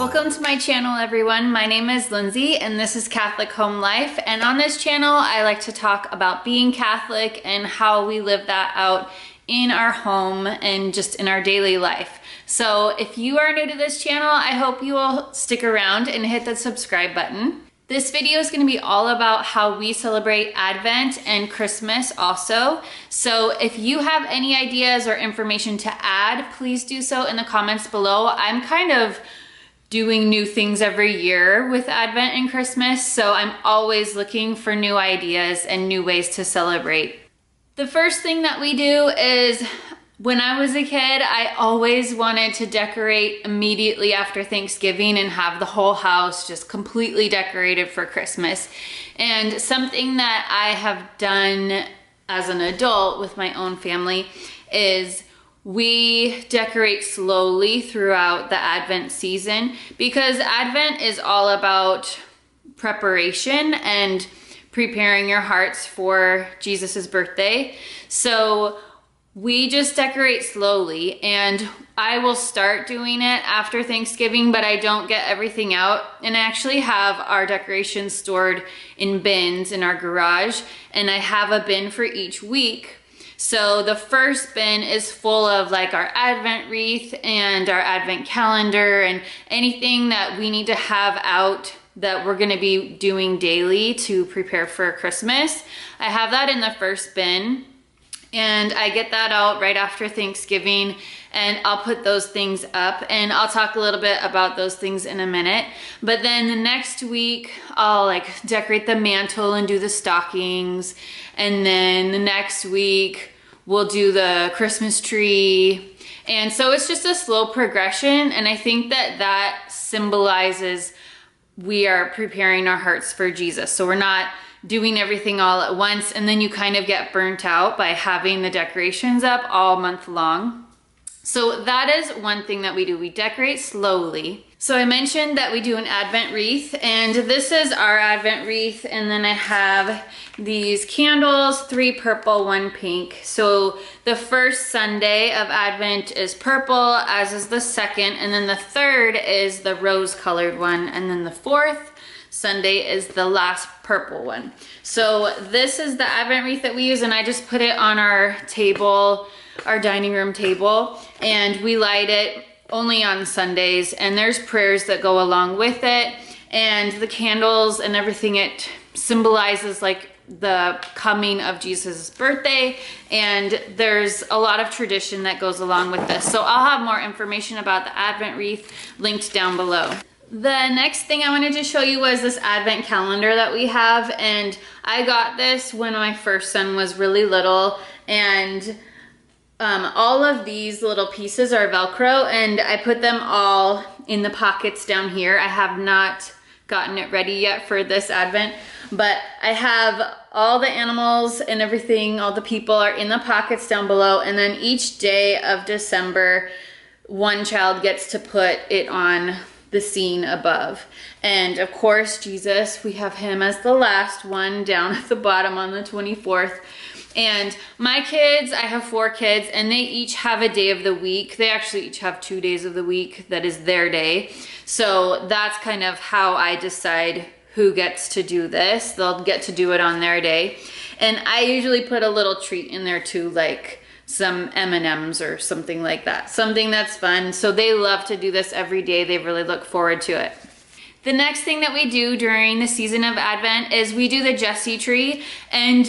Welcome to my channel, everyone. My name is Lindsay and this is Catholic Home Life. And on this channel, I like to talk about being Catholic and how we live that out in our home and just in our daily life. So if you are new to this channel, I hope you will stick around and hit the subscribe button. This video is going to be all about how we celebrate Advent and Christmas also. So if you have any ideas or information to add, please do so in the comments below. I'm kind of doing new things every year with Advent and Christmas, so I'm always looking for new ideas and new ways to celebrate. The first thing that we do is, when I was a kid, I always wanted to decorate immediately after Thanksgiving and have the whole house just completely decorated for Christmas. And something that I have done as an adult with my own family is we decorate slowly throughout the Advent season, because Advent is all about preparation and preparing your hearts for Jesus's birthday. So we just decorate slowly, and I will start doing it after Thanksgiving, but I don't get everything out. And I actually have our decorations stored in bins in our garage, and I have a bin for each week. So the first bin is full of like our Advent wreath and our Advent calendar and anything that we need to have out that we're gonna be doing daily to prepare for Christmas. I have that in the first bin, and I get that out right after Thanksgiving, and I'll put those things up, and I'll talk a little bit about those things in a minute. But then the next week, I'll like decorate the mantle and do the stockings, and then the next week we'll do the Christmas tree. And so it's just a slow progression, and I think that that symbolizes we are preparing our hearts for Jesus. So we're not doing everything all at once, and then you kind of get burnt out by having the decorations up all month long. So that is one thing that we do. We decorate slowly. So I mentioned that we do an Advent wreath, and this is our Advent wreath, and then I have these candles, 3 purple, 1 pink. So the first Sunday of Advent is purple, as is the second, and then the third is the rose-colored one, and then the fourth Sunday is the last purple one. So this is the Advent wreath that we use, and I just put it on our table, our dining room table, and we light it only on Sundays, and there's prayers that go along with it, and the candles and everything, it symbolizes like the coming of Jesus' birthday, and there's a lot of tradition that goes along with this. So I'll have more information about the Advent wreath linked down below. The next thing I wanted to show you was this Advent calendar that we have, and I got this when my first son was really little, and all of these little pieces are Velcro, and I put them all in the pockets down here. I have not gotten it ready yet for this Advent, but I have all the animals and everything, all the people are in the pockets down below, and then each day of December, one child gets to put it on the scene above. And of course, Jesus, we have him as the last one down at the bottom on the 24th. And my kids, I have 4 kids, and they each have a day of the week. They actually each have 2 days of the week that is their day. So that's kind of how I decide who gets to do this. They'll get to do it on their day. And I usually put a little treat in there too, like some M&Ms or something like that. Something that's fun. So they love to do this every day. They really look forward to it. The next thing that we do during the season of Advent is we do the Jesse tree. And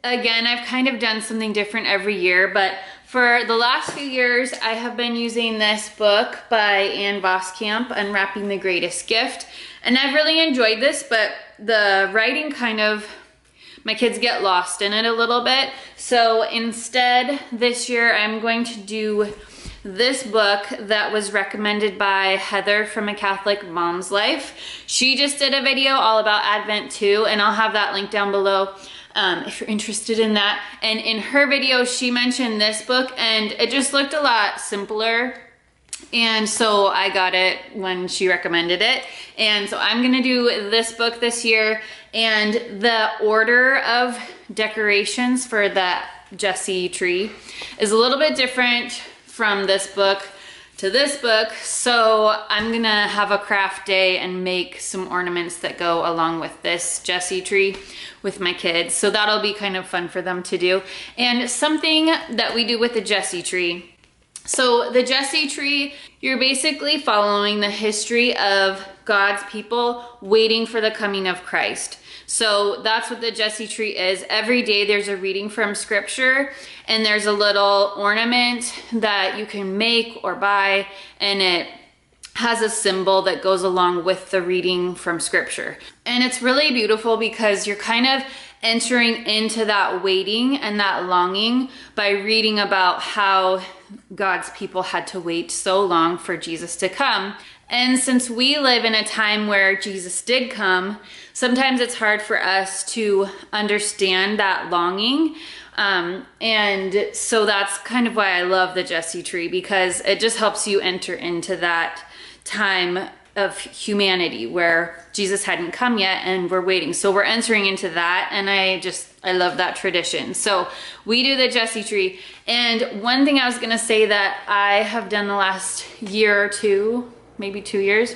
again, I've kind of done something different every year, but for the last few years, I have been using this book by Ann Voskamp, Unwrapping the Greatest Gift. And I've really enjoyed this, but the writing kind of, my kids get lost in it a little bit. So instead, this year, I'm going to do this book that was recommended by Heather from A Catholic Mom's Life. She just did a video all about Advent too, and I'll have that link down below if you're interested in that. And in her video, she mentioned this book, and it just looked a lot simpler. And so I got it when she recommended it. And so I'm gonna do this book this year. And the order of decorations for the Jesse tree is a little bit different from this book. to this book. So I'm gonna have a craft day and make some ornaments that go along with this Jesse tree with my kids. So that'll be kind of fun for them to do. And something that we do with the Jesse tree. So the Jesse tree, you're basically following the history of God's people waiting for the coming of Christ. So that's what the Jesse tree is. Every day there's a reading from scripture, and there's a little ornament that you can make or buy, and it has a symbol that goes along with the reading from scripture. And it's really beautiful because you're kind of entering into that waiting and that longing by reading about how God's people had to wait so long for Jesus to come. And since we live in a time where Jesus did come, sometimes it's hard for us to understand that longing. And so that's kind of why I love the Jesse tree, because it just helps you enter into that time of humanity where Jesus hadn't come yet and we're waiting. So we're entering into that, and I love that tradition. So we do the Jesse tree. And one thing I was gonna say that I have done the last year or two, maybe 2 years.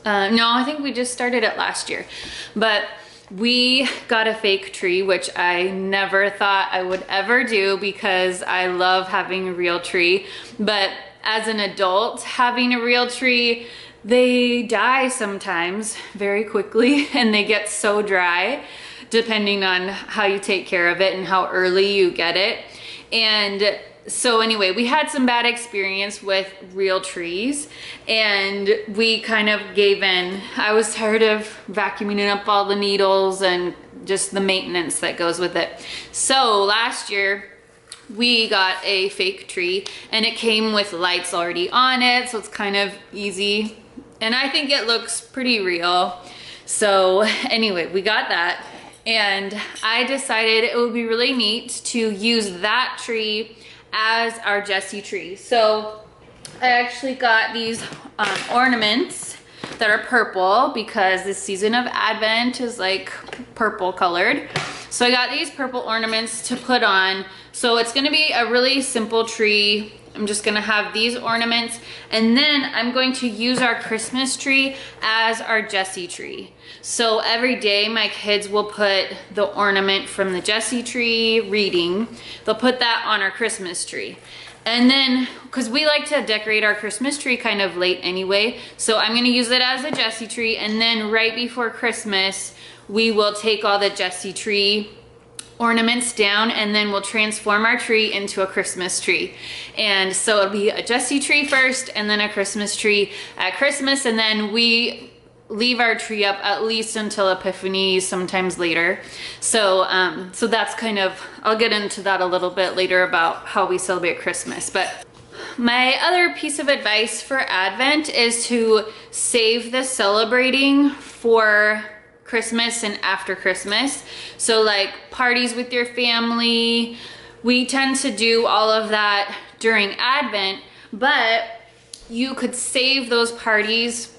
No, I think we just started it last year. But we got a fake tree, which I never thought I would ever do because I love having a real tree. But as an adult, having a real tree, they die sometimes very quickly and they get so dry depending on how you take care of it and how early you get it. And so anyway, we had some bad experience with real trees and we kind of gave in. I was tired of vacuuming up all the needles and just the maintenance that goes with it. So last year we got a fake tree and it came with lights already on it, so it's kind of easy. And I think it looks pretty real. So anyway, we got that. And I decided it would be really neat to use that tree as our Jesse tree. So I actually got these ornaments that are purple because this season of Advent is like purple colored. So I got these purple ornaments to put on. So it's gonna be a really simple tree. I'm just gonna have these ornaments, and then I'm going to use our Christmas tree as our Jesse tree. So every day my kids will put the ornament from the Jesse tree reading, they'll put that on our Christmas tree. And then, because we like to decorate our Christmas tree kind of late anyway, so I'm gonna use it as a Jesse tree, and then right before Christmas, we will take all the Jesse tree ornaments down, and then we'll transform our tree into a Christmas tree. And so it'll be a Jesse tree first and then a Christmas tree at Christmas, and then we leave our tree up at least until Epiphany, sometimes later. So so that's kind of, I'll get into that a little bit later about how we celebrate Christmas. But my other piece of advice for Advent is to save the celebrating for Christmas and after Christmas. So like parties with your family, we tend to do all of that during Advent, but you could save those parties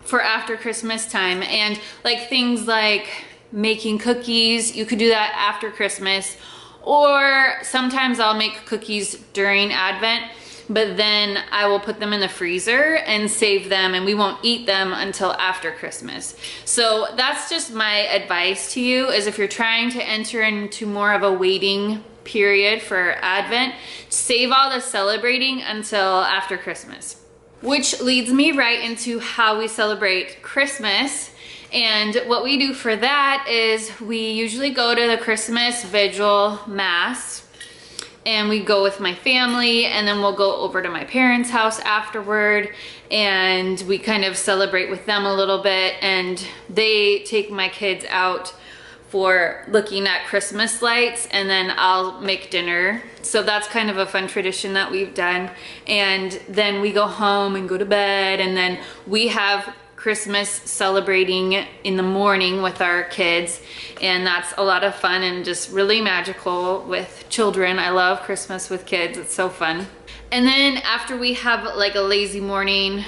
for after Christmas time. And like things like making cookies, you could do that after Christmas, or sometimes I'll make cookies during Advent, but then I will put them in the freezer and save them, and we won't eat them until after Christmas. So that's just my advice to you, is if you're trying to enter into more of a waiting period for Advent, save all the celebrating until after Christmas. Which leads me right into how we celebrate Christmas. And what we do for that is we usually go to the Christmas Vigil Mass, and we go with my family, and then we'll go over to my parents' house afterward, and we kind of celebrate with them a little bit, and they take my kids out for looking at Christmas lights, and then I'll make dinner. So that's kind of a fun tradition that we've done. And then we go home and go to bed, and then we have Christmas celebrating in the morning with our kids, and that's a lot of fun and just really magical with children. I love Christmas with kids, it's so fun. And then after we have like a lazy morning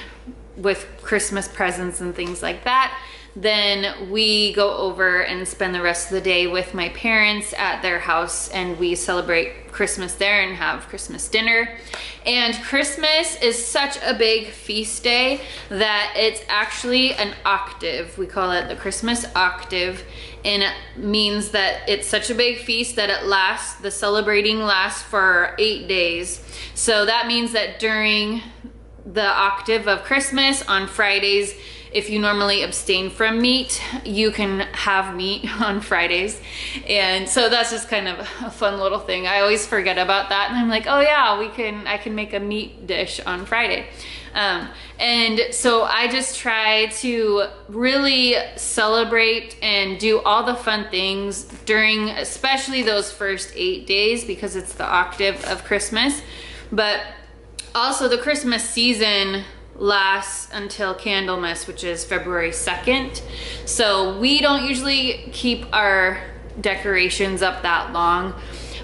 with Christmas presents and things like that, then we go over and spend the rest of the day with my parents at their house, and we celebrate Christmas there and have Christmas dinner. And Christmas is such a big feast day that it's actually an octave. We call it the Christmas octave, and it means that it's such a big feast that the celebrating lasts for 8 days. So that means that during the octave of Christmas on Fridays, if you normally abstain from meat, you can have meat on Fridays. And so that's just kind of a fun little thing. I always forget about that, and I'm like, oh yeah, I can make a meat dish on Friday. And so I just try to really celebrate and do all the fun things during especially those first 8 days, because it's the octave of Christmas. But also the Christmas season lasts until Candlemas, which is February 2nd. So we don't usually keep our decorations up that long,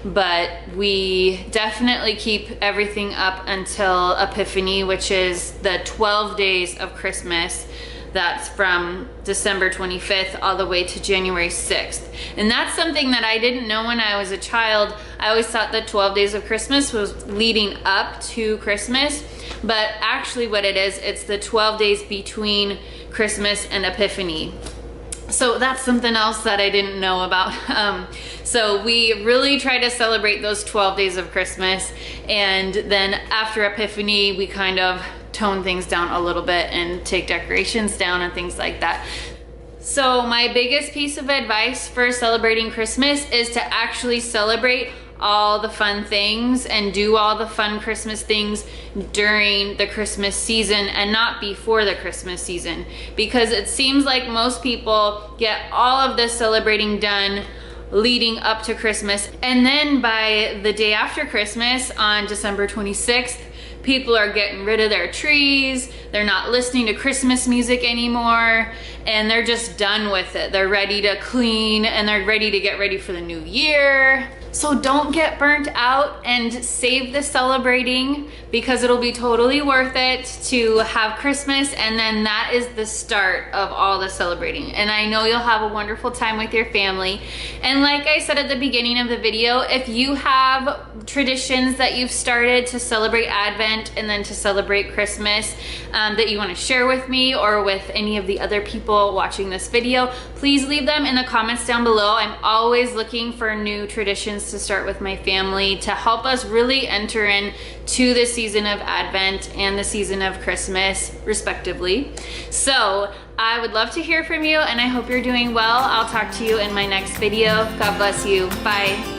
but we definitely keep everything up until Epiphany, which is the 12 days of Christmas. That's from December 25th all the way to January 6th. And that's something that I didn't know when I was a child. I always thought that 12 days of Christmas was leading up to Christmas, but actually what it is, it's the 12 days between Christmas and Epiphany. So that's something else that I didn't know about. So we really try to celebrate those 12 days of Christmas, and then after Epiphany, we kind of tone things down a little bit and take decorations down and things like that. So my biggest piece of advice for celebrating Christmas is to actually celebrate all the fun things and do all the fun Christmas things during the Christmas season and not before the Christmas season, because it seems like most people get all of this celebrating done leading up to Christmas, and then by the day after Christmas on December 26th, people are getting rid of their trees, they're not listening to Christmas music anymore, and they're just done with it. They're ready to clean and they're ready to get ready for the new year. So don't get burnt out and save the celebrating, because it'll be totally worth it to have Christmas, and then that is the start of all the celebrating. And I know you'll have a wonderful time with your family. And like I said at the beginning of the video, if you have traditions that you've started to celebrate Advent and then to celebrate Christmas that you want to share with me or with any of the other people watching this video, please leave them in the comments down below. I'm always looking for new traditions to start with my family to help us really enter into the season of Advent and the season of Christmas, respectively. So I would love to hear from you, and I hope you're doing well. I'll talk to you in my next video. God bless you. Bye.